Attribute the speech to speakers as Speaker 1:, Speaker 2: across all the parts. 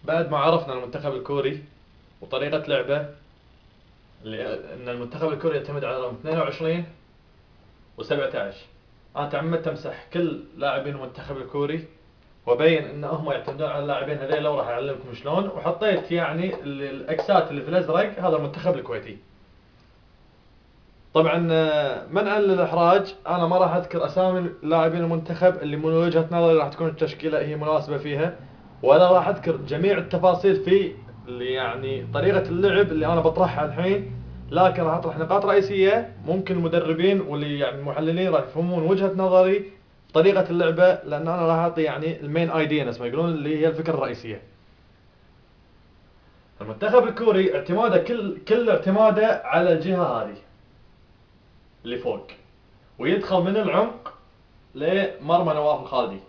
Speaker 1: بعد ما عرفنا المنتخب الكوري وطريقة لعبه، ان المنتخب الكوري يعتمد على رقم 22 و17. انا تعمدت امسح كل لاعبين المنتخب الكوري وابين ان هم يعتمدون على اللاعبين هذيلا، وراح اعلمكم شلون. وحطيت يعني الاكسات اللي في الازرق هذا المنتخب الكويتي. طبعا منعا للاحراج انا ما راح اذكر اسامي لاعبين المنتخب اللي من وجهة نظري راح تكون التشكيلة هي مناسبة فيها، ولا راح اذكر جميع التفاصيل في اللي يعني طريقة اللعب اللي انا بطرحها الحين، لكن راح اطرح نقاط رئيسية ممكن المدربين واللي يعني المحللين راح يفهمون وجهة نظري في طريقة اللعبة، لان انا راح اعطي يعني المين ايديا نفس ما يقولون اللي هي الفكرة الرئيسية. المنتخب الكوري اعتماده كل اعتماده على الجهة هذه اللي فوق، ويدخل من العمق لمرمى نواف الخالدي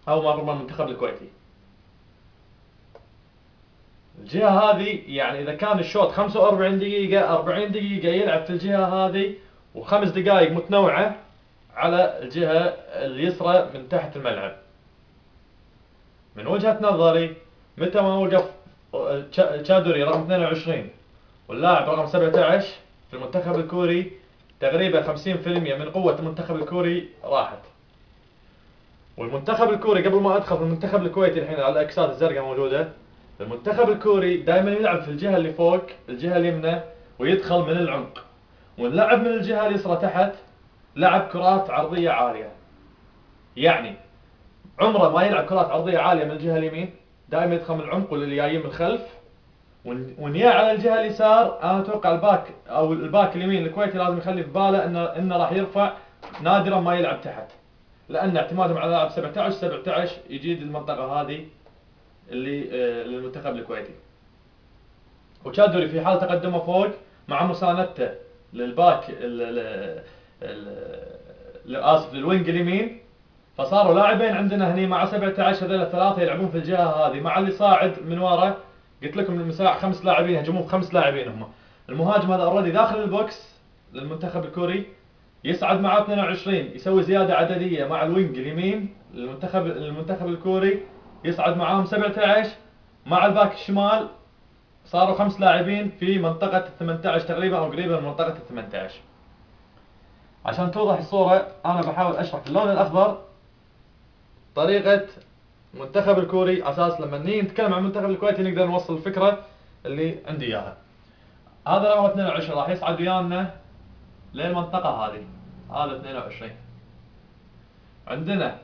Speaker 1: او مرمى المنتخب الكويتي. الجهة هذه يعني اذا كان الشوط 45 دقيقة 40 دقيقة يلعب في الجهة هذه، وخمس دقائق متنوعة على الجهة اليسرى من تحت الملعب. من وجهة نظري متى ما وقف تشادوري رقم 22 واللاعب رقم 17 في المنتخب الكوري، تقريبا 50% من قوة المنتخب الكوري راحت. والمنتخب الكوري قبل ما ادخل في المنتخب الكويتي الحين على الاكسات الزرقاء موجودة، المنتخب الكوري دائما يلعب في الجهة اللي فوق الجهة اليمنى ويدخل من العمق، واللعب من الجهة اليسرى تحت لعب كرات عرضية عالية. يعني عمره ما يلعب كرات عرضية عالية من الجهة اليمين، دائما يدخل من العمق واللي جايين من الخلف. ونيا على الجهة اليسار انا اتوقع الباك او الباك اليمين الكويتي لازم يخلي في باله انه راح يرفع، نادرا ما يلعب تحت، لان اعتمادهم على لاعب 17 يجيد المنطقة هذه اللي للمنتخب الكويتي. وتشادوري في حال تقدمه فوق مع مساندته للباك اسف للوينج اليمين، فصاروا لاعبين عندنا هني مع 17 هذول الثلاثه يلعبون في الجهه هذه مع اللي صاعد من ورا. قلت لكم المساح 5 لاعبين هجمون ب5 لاعبين هم. المهاجم هذا اوريدي داخل البوكس للمنتخب الكوري، يصعد معه 22 يسوي زياده عدديه مع الوينج اليمين للمنتخب الكوري، يصعد معاهم 17 مع الباك الشمال. صاروا 5 لاعبين في منطقة 18 تقريبا او قريبة من منطقة 18. عشان توضح الصورة انا بحاول اشرح في اللون الاخضر طريقة المنتخب الكوري، اساس لما نيجي نتكلم عن المنتخب الكويتي نقدر نوصل الفكرة اللي عندي اياها. هذا رقم 22 راح يصعد ويانا للمنطقة هذه، هذا 22. عندنا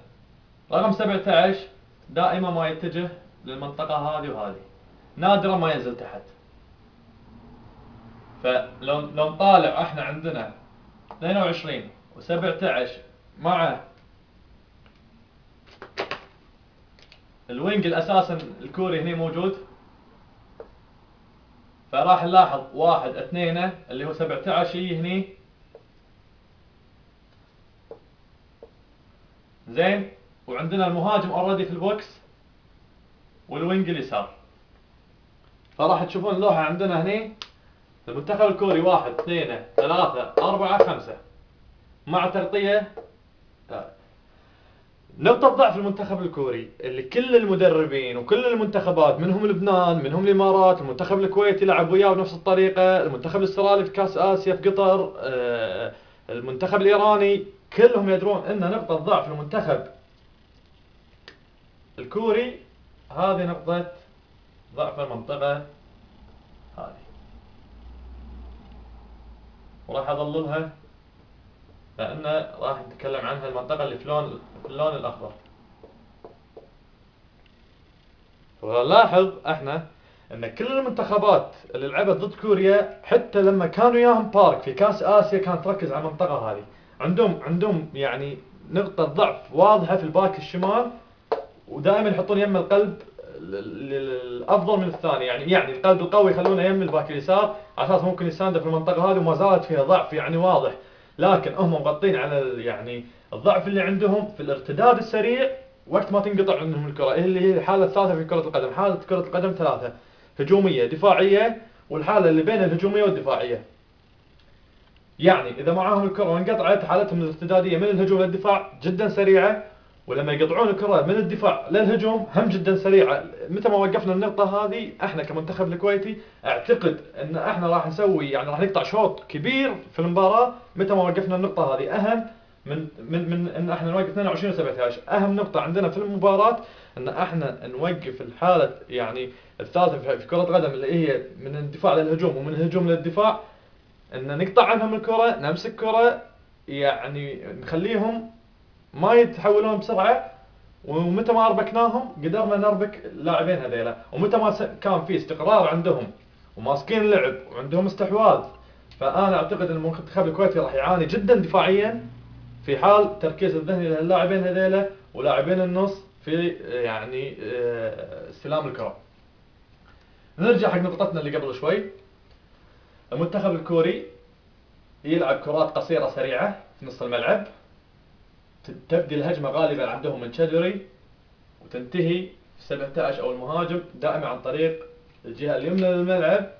Speaker 1: رقم 17 دائما ما يتجه للمنطقة هذه وهذه، نادرا ما ينزل تحت. فلو نطالع احنا عندنا 22 و17 مع الوينج الاساسا الكوري هنا موجود، فراح نلاحظ 1 2 اللي هو 17 يجي هني زين، وعندنا المهاجم اوريدي في البوكس والوينج اليسار. فراح تشوفون اللوحة عندنا هني المنتخب الكوري 1 2 3 4 5 مع تغطية. نقطة ضعف المنتخب الكوري اللي كل المدربين وكل المنتخبات منهم لبنان منهم الامارات، المنتخب الكويتي لعب وياه بنفس الطريقة، المنتخب الاسترالي في كاس اسيا في قطر، المنتخب الايراني، كلهم يدرون ان نقطة ضعف المنتخب الكوري هذه نقطة ضعف المنطقة هذه، وراح اظللها لان راح نتكلم عنها المنطقة اللي في اللون الاخضر. ونلاحظ احنا ان كل المنتخبات اللي لعبت ضد كوريا حتى لما كانوا وياهم بارك في كاس اسيا كانت تركز على المنطقة هذه. عندهم يعني نقطة ضعف واضحة في الباك الشمال، ودائما يحطون يم القلب الافضل من الثاني، يعني القلب القوي يخلونه يم الباك اليسار على اساس ممكن يسانده في المنطقة هذه وما زالت فيها ضعف يعني واضح، لكن هم مغطين على يعني الضعف اللي عندهم في الارتداد السريع وقت ما تنقطع منهم الكرة، اللي هي حالة ثلاثة في كرة القدم. حالة كرة القدم ثلاثة: هجومية دفاعية والحالة اللي بين الهجومية والدفاعية. يعني إذا معاهم الكرة وانقطعت حالتهم الارتدادية من الهجوم للدفاع جدا سريعة، ولما يقطعون الكرة من الدفاع للهجوم هم جدا سريعة. متى ما وقفنا النقطة هذه احنا كمنتخب الكويتي اعتقد ان احنا راح نسوي يعني راح نقطع شوط كبير في المباراة. متى ما وقفنا النقطة هذه اهم من ان احنا نوقف 22 و 17. اهم نقطة عندنا في المباراة ان احنا نوقف الحالة يعني الثالثة في كرة القدم اللي هي من الدفاع للهجوم ومن الهجوم للدفاع، ان نقطع عنهم الكرة، نمسك كرة، يعني نخليهم ما يتحولون بسرعة. ومتى ما اربكناهم قدرنا نربك اللاعبين هذيلا، ومتى ما كان في استقرار عندهم وماسكين اللعب وعندهم استحواذ، فانا اعتقد ان المنتخب الكويتي راح يعاني جدا دفاعيا في حال تركيز الذهني للاعبين هذيلا ولاعبين النص في يعني استلام الكرة. نرجع حق نقطتنا اللي قبل شوي. المنتخب الكوري يلعب كرات قصيرة سريعة في نص الملعب، تبدي الهجمة غالبا عندهم من شجري وتنتهي في 17 او المهاجم دائما عن طريق الجهة اليمنى للملعب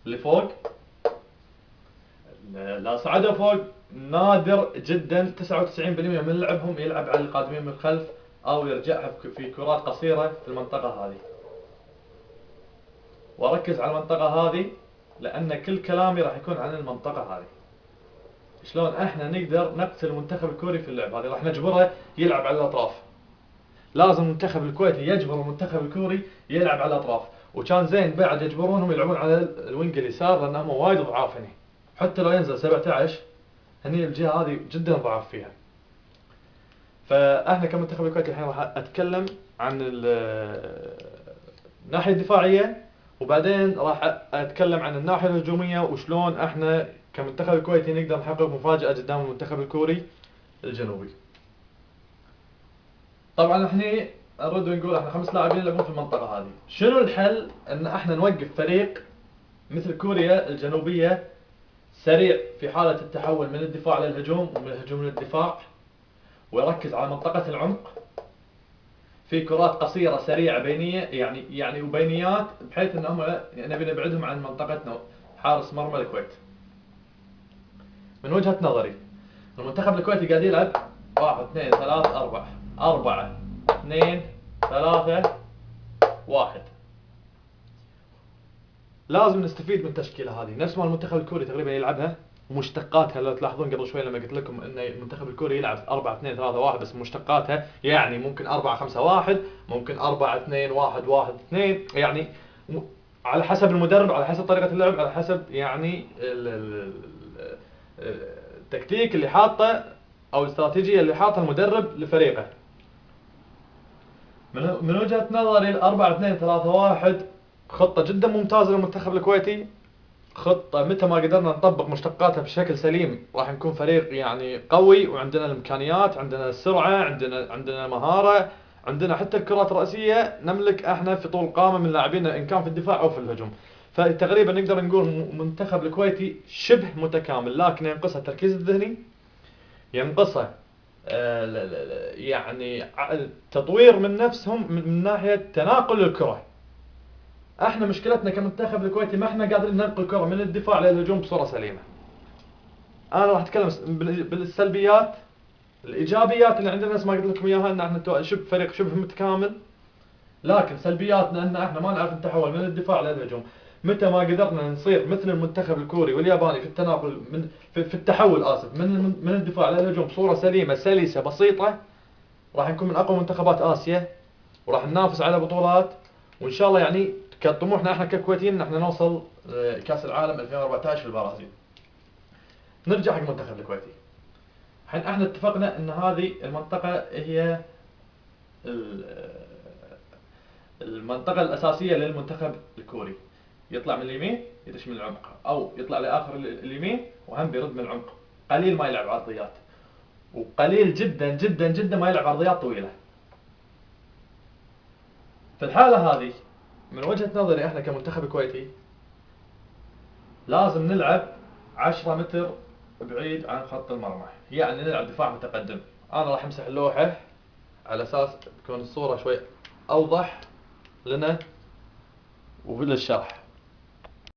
Speaker 1: اللي فوق. لا صعدوا فوق نادر جدا، 99% من لعبهم يلعب على القادمين من الخلف او يرجعها في كرات قصيرة في المنطقة هذه. واركز على المنطقة هذه لان كل كلامي راح يكون عن المنطقة هذه. شلون احنا نقدر نقتل المنتخب الكوري في اللعب هذه؟ راح نجبره يلعب على الاطراف. لازم المنتخب الكويتي يجبر المنتخب الكوري يلعب على الاطراف، وكان زين بعد يجبرونهم يلعبون على الوينج اليسار لانهم وايد ضعاف هني. حتى لو ينزل 17 هني الجهه هذه جدا ضعاف فيها. فاحنا كمنتخب الكويتي الحين راح اتكلم عن الناحيه الدفاعيه، وبعدين راح اتكلم عن الناحيه الهجوميه وشلون احنا كمنتخب الكويتي نقدر نحقق مفاجأة قدام المنتخب الكوري الجنوبي. طبعا احنا نرد ونقول احنا 5 لاعبين يلعبون في المنطقة هذه. شنو الحل ان احنا نوقف فريق مثل كوريا الجنوبية سريع في حالة التحول من الدفاع للهجوم ومن الهجوم للدفاع، ويركز على منطقة العمق في كرات قصيرة سريعة بينية يعني وبينيات، بحيث انهم نبي نبعدهم عن منطقتنا حارس مرمى الكويت. من وجهة نظري المنتخب الكويتي قاعد يلعب 1 2 3 4 4 2 3 1. لازم نستفيد من التشكيلة هذه نفس ما المنتخب الكوري تقريبا يلعبها ومشتقاتها. لو تلاحظون قبل شوي لما قلت لكم ان المنتخب الكوري يلعب 4 2 3 1 بس مشتقاتها يعني ممكن 4 5 1، ممكن 4 2 1 1 2، يعني على حسب المدرب، على حسب طريقة اللعب، على حسب يعني التكتيك اللي حاطه او الاستراتيجيه اللي حاطها المدرب لفريقه. من وجهه نظري ال 4 2 3 1 خطه جدا ممتازه للمنتخب الكويتي. خطه متى ما قدرنا نطبق مشتقاتها بشكل سليم راح نكون فريق يعني قوي، وعندنا الامكانيات، عندنا السرعه، عندنا مهاره، عندنا حتى الكرات الرأسية نملك احنا في طول قامة من لاعبينا ان كان في الدفاع او في الهجوم. فتقريبا نقدر نقول المنتخب الكويتي شبه متكامل، لكن ينقصه التركيز الذهني، ينقصه يعني تطوير من نفسهم من ناحية تناقل الكرة. احنا مشكلتنا كمنتخب الكويتي ما احنا قادرين ننقل الكرة من الدفاع للهجوم بصورة سليمة. انا راح اتكلم بالسلبيات. الايجابيات اللي عندنا نفس ما قلت لكم اياها ان احنا فريق شبه متكامل، لكن سلبياتنا ان احنا ما نعرف نتحول من الدفاع للهجوم. متى ما قدرنا نصير مثل المنتخب الكوري والياباني في التناقل في التحول من الدفاع للهجوم بصورة سليمة سلسة بسيطة، راح نكون من اقوى منتخبات اسيا وراح ننافس على بطولات. وان شاء الله يعني كطموحنا احنا ككويتيين ان احنا نوصل كاس العالم 2014 في البرازيل. نرجع حق المنتخب الكويتي. الحين احنا اتفقنا ان هذه المنطقة هي المنطقة الأساسية للمنتخب الكوري. يطلع من اليمين يدش من العمق، أو يطلع لآخر اليمين وهم بيرد من العمق. قليل ما يلعب عرضيات، وقليل جدا جدا جدا ما يلعب عرضيات طويلة. في الحالة هذه من وجهة نظري احنا كمنتخب كويتي لازم نلعب 10 متر بعيد عن خط المرمى، يعني نلعب دفاع متقدم. أنا راح أمسح اللوحة على أساس تكون الصورة شوي أوضح لنا وللشرح.